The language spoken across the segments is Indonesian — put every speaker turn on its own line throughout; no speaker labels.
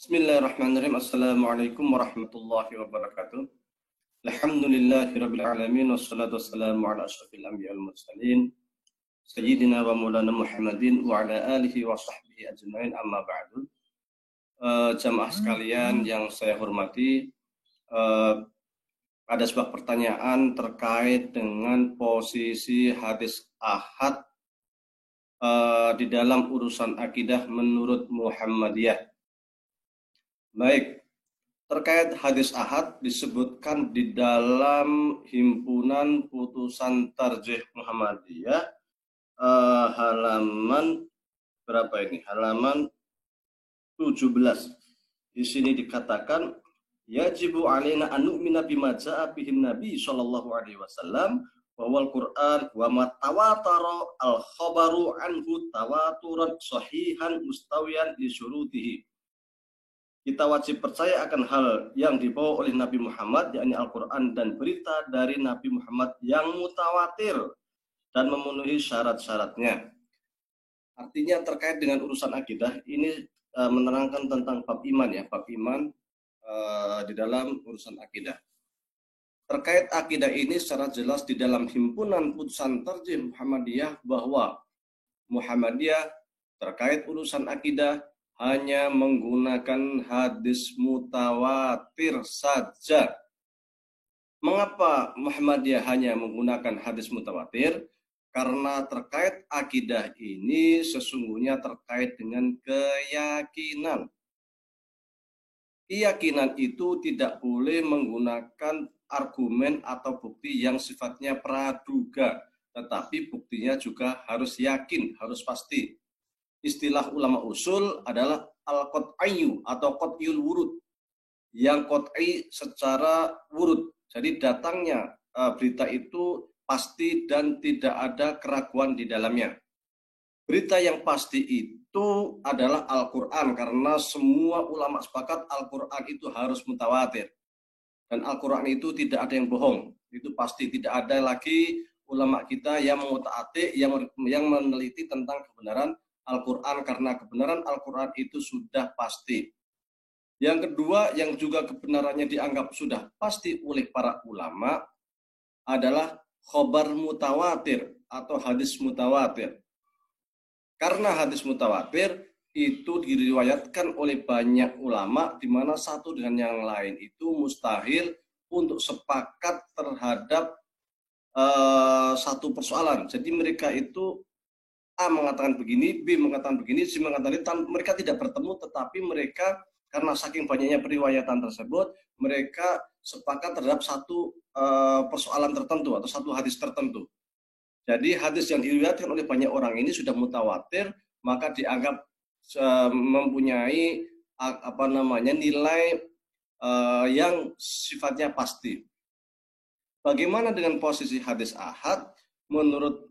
Bismillahirrahmanirrahim. Assalamualaikum warahmatullahi wabarakatuh. Alhamdulillahirabbil alamin wassalatu wassalamu ala asyrafil anbiya'il mursalin sayyidina wa maulana Muhammadin wa ala alihi wa sahbihi ajmain, amma ba'du. Jamaah sekalian yang saya hormati, ada sebuah pertanyaan terkait dengan posisi hadis ahad di dalam urusan akidah menurut Muhammadiyah. Baik, terkait hadis ahad disebutkan di dalam himpunan putusan tarjih Muhammadiyah, halaman berapa ini? Halaman 17. Di sini dikatakan yajibu alaina an nu'mina bima ja'a bihi Nabi sallallahu alaihi wasallam wa wal Qur'an wa ma tawatara al khabaru anhu tawaturan sahihan mustawiyan li syurutihi. Kita wajib percaya akan hal yang dibawa oleh Nabi Muhammad, yakni Al-Quran dan berita dari Nabi Muhammad yang mutawatir dan memenuhi syarat-syaratnya. Artinya terkait dengan urusan akidah, ini menerangkan tentang bab iman ya, bab iman di dalam urusan akidah. Terkait akidah ini secara jelas di dalam himpunan putusan tarjih Muhammadiyah bahwa Muhammadiyah terkait urusan akidah hanya menggunakan hadis mutawatir saja. Mengapa Muhammadiyah hanya menggunakan hadis mutawatir? Karena terkait akidah ini sesungguhnya terkait dengan keyakinan. Keyakinan itu tidak boleh menggunakan argumen atau bukti yang sifatnya praduga, tetapi buktinya juga harus yakin, harus pasti. Istilah ulama usul adalah al-qat'iyyu atau qat'iyul wurud, yang qat'i secara wurud. Jadi datangnya berita itu pasti dan tidak ada keraguan di dalamnya. Berita yang pasti itu adalah Al-Quran, karena semua ulama sepakat Al-Quran itu harus mutawatir. Dan Al-Quran itu tidak ada yang bohong. Itu pasti, tidak ada lagi ulama kita yang mengutaati, yang meneliti tentang kebenaran Al-Quran, karena kebenaran Al-Quran itu sudah pasti. Yang kedua, yang juga kebenarannya dianggap sudah pasti oleh para ulama adalah khobar mutawatir atau hadis mutawatir. Karena hadis mutawatir itu diriwayatkan oleh banyak ulama, di mana satu dengan yang lain itu mustahil untuk sepakat terhadap satu persoalan. Jadi mereka itu A mengatakan begini, B mengatakan begini, C mengatakan ini. Mereka tidak bertemu, tetapi mereka karena saking banyaknya periwayatan tersebut, mereka sepakat terhadap satu persoalan tertentu atau satu hadis tertentu. Jadi hadis yang diriwayatkan oleh banyak orang ini sudah mutawatir, maka dianggap mempunyai nilai yang sifatnya pasti. Bagaimana dengan posisi hadis ahad? Menurut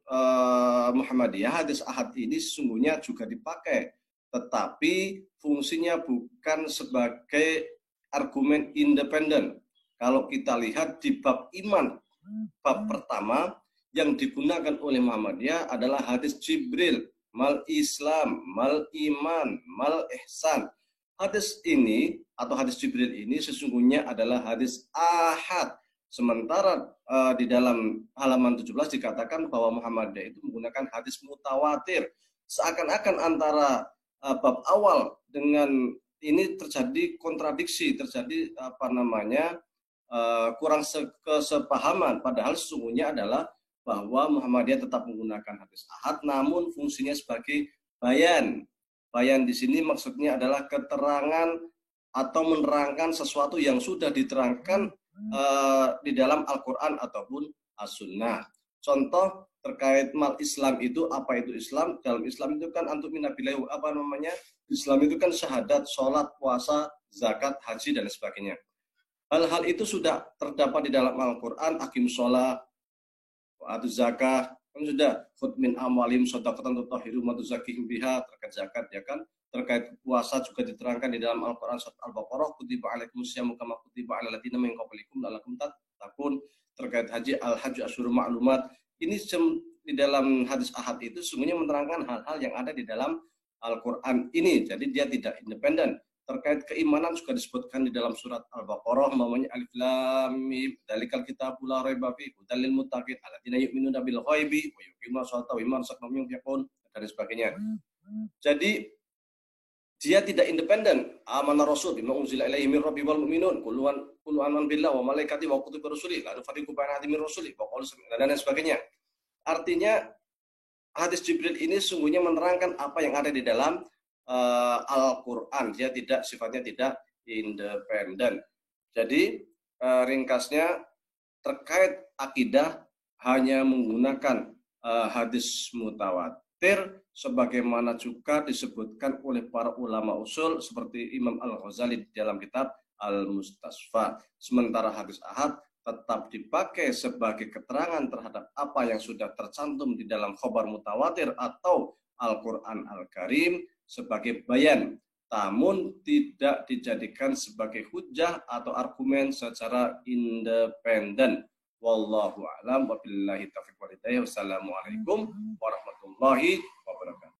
Muhammadiyah, hadis ahad ini sesungguhnya juga dipakai, tetapi fungsinya bukan sebagai argumen independen. Kalau kita lihat di bab iman, bab pertama yang digunakan oleh Muhammadiyah adalah hadis Jibril, mal Islam, mal iman, mal ihsan. Hadis ini atau hadis Jibril ini sesungguhnya adalah hadis ahad. Sementara di dalam halaman 17 dikatakan bahwa Muhammadiyah itu menggunakan hadis mutawatir. Seakan-akan antara bab awal dengan ini terjadi kontradiksi, terjadi kurang kesepahaman. Padahal sesungguhnya adalah bahwa Muhammadiyah tetap menggunakan hadis ahad, namun fungsinya sebagai bayan. Bayan di sini maksudnya adalah keterangan atau menerangkan sesuatu yang sudah diterangkan di dalam Al-Quran ataupun As-Sunnah. Contoh terkait mal Islam itu, apa itu Islam? Dalam Islam itu kan antum minabilahi Islam itu kan syahadat, sholat, puasa, zakat, haji dan sebagainya. Hal-hal itu sudah terdapat di dalam Al-Quran. Aqim sholat, atu zakah, kan sudah khud min amwalim shadaqatan tutahhirum wa tuzakkihim biha, terkait zakat ya kan. Terkait puasa juga diterangkan di dalam Al-Quran surat Al-Baqarah, kutiba alaikumusyamu kama kutiba alal ladzina min qablikum la'allakum tattaqun. Terkait haji, al-hajju asyhurun ma'lumat. Ini di dalam hadis ahad itu sungguhnya menerangkan hal-hal yang ada di dalam Al-Quran ini. Jadi dia tidak independen. terkait keimanan juga disebutkan di dalam surat Al-Baqarah, namanya alif lam mim, dzalikal kitabul la raiba fihi hudal lil muttaqin alladzina yu'minuna bil ghaibi wa yuqimuna sholata wa mimma razaqnahum yunfiqun dan sebagainya. Jadi dia tidak independen. Amanah Rasul bima unzila ilaihi min rabbi wal mu'minun kullu aman billah wa malaikati wa kutubi rusuli la nufarriqu baina ahadin min rusuli wa qalu sami'na dan sebagainya. Artinya hadis Jibril ini sungguhnya menerangkan apa yang ada di dalam Al-Quran. Dia sifatnya tidak independen. Jadi ringkasnya terkait akidah hanya menggunakan hadis mutawatir sebagaimana juga disebutkan oleh para ulama usul seperti Imam Al-Ghazali dalam kitab Al-Mustasfa. Sementara hadis ahad tetap dipakai sebagai keterangan terhadap apa yang sudah tercantum di dalam khabar mutawatir atau Al-Quran Al-Karim sebagai bayan, namun tidak dijadikan sebagai hujah atau argumen secara independen. Wallahu a'lam wa billahi taufiq wal hidayah. Wassalamualaikum warahmatullahi wabarakatuh.